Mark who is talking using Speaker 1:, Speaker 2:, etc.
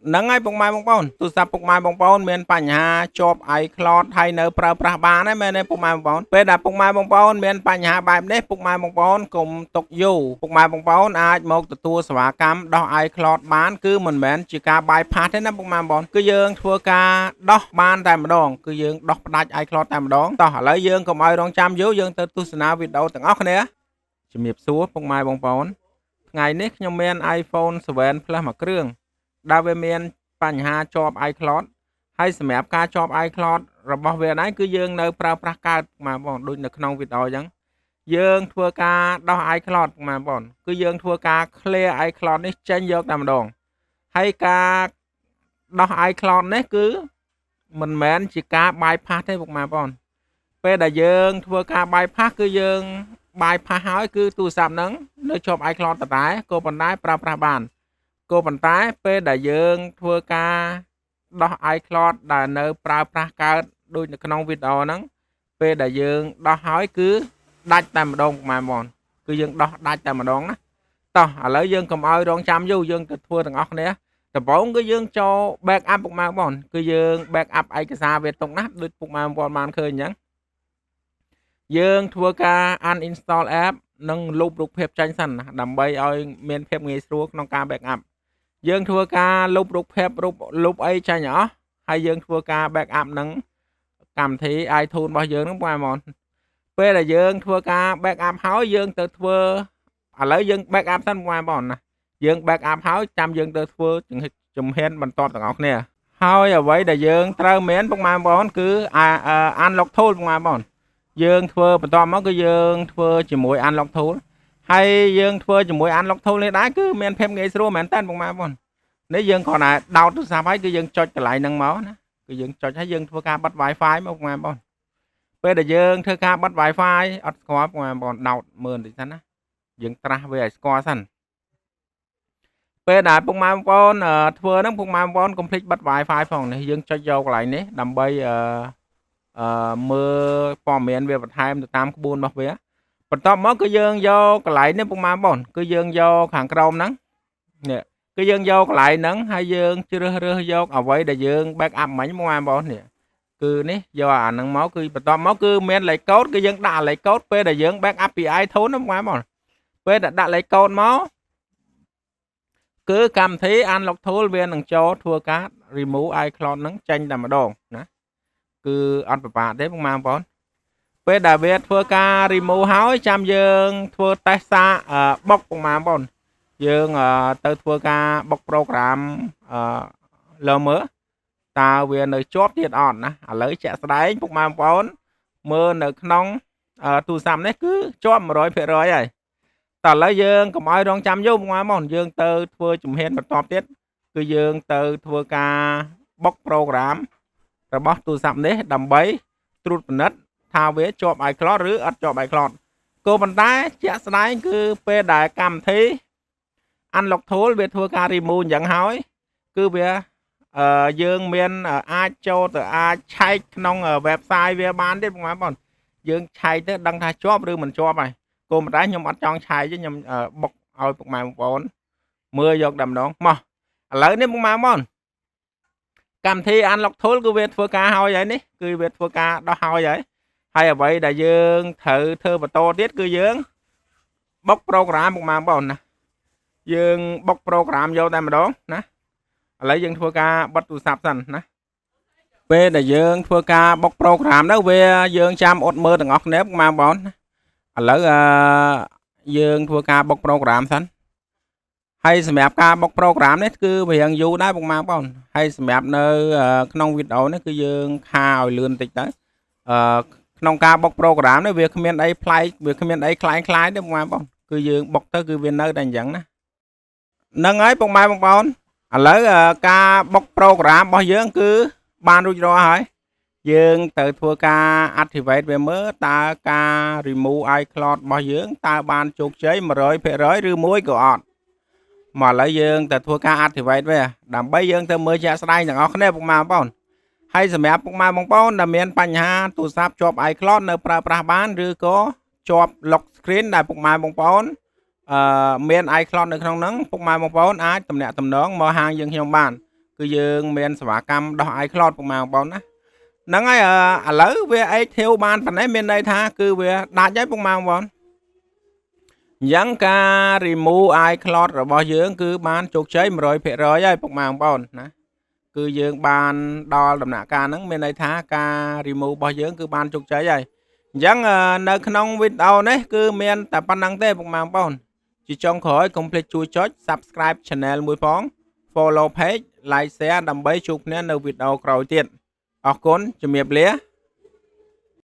Speaker 1: nâng ấy bông mai bông bông tu sắp bông mai bông bông miền bánh hà chộp ai clot hay nở pra bán ấy men bông mai bông bông về đạp bông mai bông bông miền bánh hà bài đấy bông mai bông bông cùng tục du bông mai bông bông ai một tua xóa cam đo ai clot bán cứ mình men chỉ cả bài phát thế nè bông mai bông cứ dương thua ca đo ban tại một đòn cứ dương đo đại ai clot tại một đòn tỏ lấy dương cùng ai đong trăm dấu dương từ tu sna việt đâu từng óc này chỉ miệp xúa bông mai bông bông ngày nít nhom men iPhone 7 Plus មកគ្រឿងដែលវាមានបញ្ហាជាប់ iCloud ហើយសម្រាប់ការជាប់ iCloud របស់វាដែរគឺយើងនៅប្រើប្រាស់កើតមកបងដូចនៅក្នុងវីដេអូអញ្ចឹងយើងធ្វើការដោះ iCloud មកបងគឺយើងធ្វើការ clear iCloud នេះចេញយកតែម្ដងហើយការដោះ iCloud នេះគឺមិនមែនជាការ bypass ទេពុកម៉ែបងពេលដែលយើងធ្វើការ bypass គឺយើង bypass ហើយគឺទូរស័ព្ទហ្នឹងនៅជាប់ iCloud តែក៏ប៉ុន្តែប្រើប្រាស់បានក៏ប៉ុន្តែពេលដែលយើងធ្វើការដោះ iCloud ដែលនៅប្រើប្រាស់កើតដូចនៅក្នុងវីដេអូហ្នឹងពេលដែលយើងដោះហើយគឺដាច់តែម្ដងម៉ែបងគឺយើងដោះដាច់តែម្ដងណាតោះឥឡូវយើងកុំឲ្យរងចាំយូរយើងទៅធ្វើទាំងអស់គ្នាដំបូងគឺយើងចូល backup ពុកម៉ែបងគឺយើង backup ឯកសារវាទុកណាដូចពុកម៉ែបងបានឃើញអញ្ចឹងយើងធ្វើការ uninstall app និងលុបរូបភាពចេញសិនណាដើម្បីឲ្យមានភាពងាយស្រួលក្នុងការ backup យើងធ្វើការលុបរូបភាពលុបអីចាញ់អស់ហើយយើងធ្វើការ backup នឹងកម្មវិធី iTunes របស់យើងហ្នឹងបងប្អូនពេលដែលយើងធ្វើការ backup ហើយយើងទៅធ្វើឥឡូវយើង backup សិនបងប្អូនណាយើង backup ហើយចាំយើងទៅធ្វើជំហានបន្តទាំងអស់គ្នាហើយអ្វីដែលយើងត្រូវមានបងប្អូនគឺ unlock tool បងប្អូនយើងធ្វើបន្តមកគឺយើងធ្វើជាមួយ unlock tool ហើយយើងធ្វើជាមួយ unlock tool នេះដែរគឺមានភាពងាយស្រួលមែនតើបងប្អូននេះយើងគ្រាន់តែដោតទូរស័ព្ទហើយគឺយើងចុចកន្លែងហ្នឹងមកណាគឺយើងចុចហើយយើងធ្វើការបិទ Wi-Fi មកបងប្អូនពេលដែលយើងធ្វើការបិទ Wi-Fi អត់ស្គាល់បងប្អូនដោតមើលបន្តិចសិនណាយើងត្រាស់វាឲ្យស្គាល់សិនពេលដែលពុកម៉ែបងប្អូនធ្វើហ្នឹងពុកម៉ែបងប្អូនកុំភ្លេចបិទ Wi-Fi ផងនេះយើងចុចយកកន្លែងនេះដើម្បីមើលព័ត៌មានវាបន្ថែមទៅតាមក្បួនរបស់វាបន្ទាប់មកគឺយើងយកកន្លែងនេះពុកម៉ែបងប្អូនគឺយើងយកខាងក្រោមហ្នឹងនេះគឺយើងយកកន្លែងហ្នឹងហើយយើងជ្រើសយកអ្វីដែលយើង backup មិញបងប្អូននេះគឺនេះយកអាហ្នឹងមកគឺបន្ទាប់មកគឺមានលេខកូដគឺយើងដាក់លេខកូដពេលដែលយើង backup ពី iTunes ណាបងប្អូនពេលដែលដាក់លេខកូដមកគឺកម្មវិធី unlock tool វានឹងចូលធ្វើការ remove iCloud ហ្នឹងចេញតែម្ដងណាគឺអត់ពិបាកទេបងប្អូនពេលដែលវាធ្វើការ remove ហើយចាំយើងធ្វើ test សារបុកបងប្អូនយើងទៅធ្វើការបុក program លើមើលតើវានៅជាប់ទៀតអត់ណាឥឡូវជាក់ស្ដែងពុកម៉ែបងប្អូនមើលនៅក្នុងទូរស័ព្ទនេះគឺជាប់ 100% ហើយតើឥឡូវយើងកុំឲ្យរងចាំយូរបងប្អូនយើងទៅធ្វើជំហានបន្តទៀតគឺយើងទៅធ្វើការបុក program របស់ទូរស័ព្ទនេះដើម្បីត្រួតពិនិត្យថាវាជាប់ iCloud ឬអត់ជាប់ iCloud ក៏ប៉ុន្តែជាក់ស្ដែងគឺពេលដែលកម្មវិធី unlock tool វាធ្វើការ remove អញ្ចឹងហើយគឺវាយើងមានអាចចូលទៅអាចឆែកក្នុង website វាបានទេបងប្អូនយើងឆែកទៅដឹងថាជាប់ឬមិនជាប់ហើយក៏ប៉ុន្តែខ្ញុំអត់ចង់ឆែកទេខ្ញុំបុកឲ្យពុកម៉ែបងប្អូនមើលយកតែម្ដងមកឥឡូវនេះបងប្អូនកម្មវិធី unlock tool គឺវាធ្វើការហើយនេះគឺវាធ្វើការដោះហើយអ្វីដែលយើងត្រូវធ្វើបន្តទៀតគឺយើងបុក program បងប្អូនណាយើងបុក program យកតែម្ដងណាឥឡូវយើងធ្វើការបិទទូរស័ព្ទសិនណាពេលដែលយើងធ្វើការបុក program ទៅវាយើងចាំអត់មើលទាំងអស់គ្នាបងប្អូនឥឡូវយើងធ្វើការបុក program សិនហើយសម្រាប់ការបុក program នេះគឺវារៀងយូរដែរបងប្អូនហើយសម្រាប់នៅក្នុងវីដេអូនេះគឺយើងខាឲ្យលឿនបន្តិចទៅក្នុងការបុក program នេះវាគ្មានអីប្លែកវាគ្មានអីคล้ายទេបងប្អូនគឺយើងបុកទៅគឺវានៅតែអញ្ចឹងណាហ្នឹងហើយបងប្អូនឥឡូវការបុក program របស់យើងគឺបានរួចរាល់ហើយយើងទៅធ្វើការ activate វាមើលតើការ remove iCloud របស់យើងតើបានជោគជ័យ 100% ឬមួយក៏អត់មកឥឡូវយើងទៅធ្វើការ activate វាដើម្បីយើងទៅមើលជាក់ស្ដែងទាំងអស់គ្នាបងប្អូនហើយសម្រាប់ពុកម៉ែបងប្អូនដែលមានបញ្ហាទូរស័ព្ទជាប់ iCloud នៅប្រើប្រាស់បានឬក៏ជាប់ lock screen ដែលពុកម៉ែបងប្អូនមាន iCloud នៅក្នុងហ្នឹងពុកម៉ែបងប្អូនអាចទំនាក់ទំនងមកហាងយើងខ្ញុំបាន គឺយើងមានសេវាកម្មដោះ iCloud ពុកម៉ែបងប្អូនណាហ្នឹងហើយឥឡូវវា active បានប៉ុណ្ណេះមានន័យថាគឺវាដាច់ហើយពុកម៉ែបងប្អូនអញ្ចឹងការ remove iCloud របស់យើងគឺបានជោគជ័យ 100% ហើយពុកម៉ែបងប្អូនណាគឺយើងបានដល់ដំណាក់កាលហ្នឹងមានន័យថាការ remove របស់យើងគឺបានជោគជ័យហើយអញ្ចឹងនៅក្នុងវីដេអូនេះគឺមានតែប៉ុណ្្នឹងទេពុកម៉ែបងប្អូនជាចុងក្រោយកុំភ្លេចជួយចុច Subscribe Channel មួយផង Follow Page Like Share ដើម្បីជួបគ្នានៅវីដេអូក្រោយទៀតអរគុណជំរាបលា